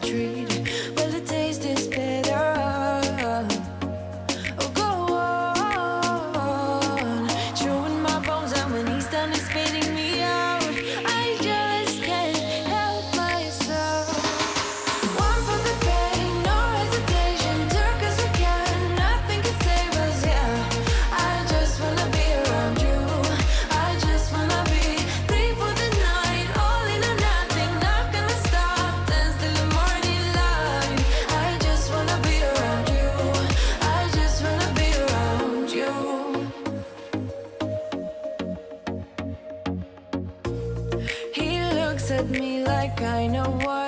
treat. Well, the taste is better. Oh, go on, chewing my bones out when he's done is spitting me out. I just can't help myself. One for the pain, no hesitation. Took us again, nothing can save us. Yeah, I just wanna be around you. I just wanna be free for the night, all in or nothing. Not gonna stop, dance till the morning light. I just wanna be around you. I just wanna be around you. He looks at me like I know what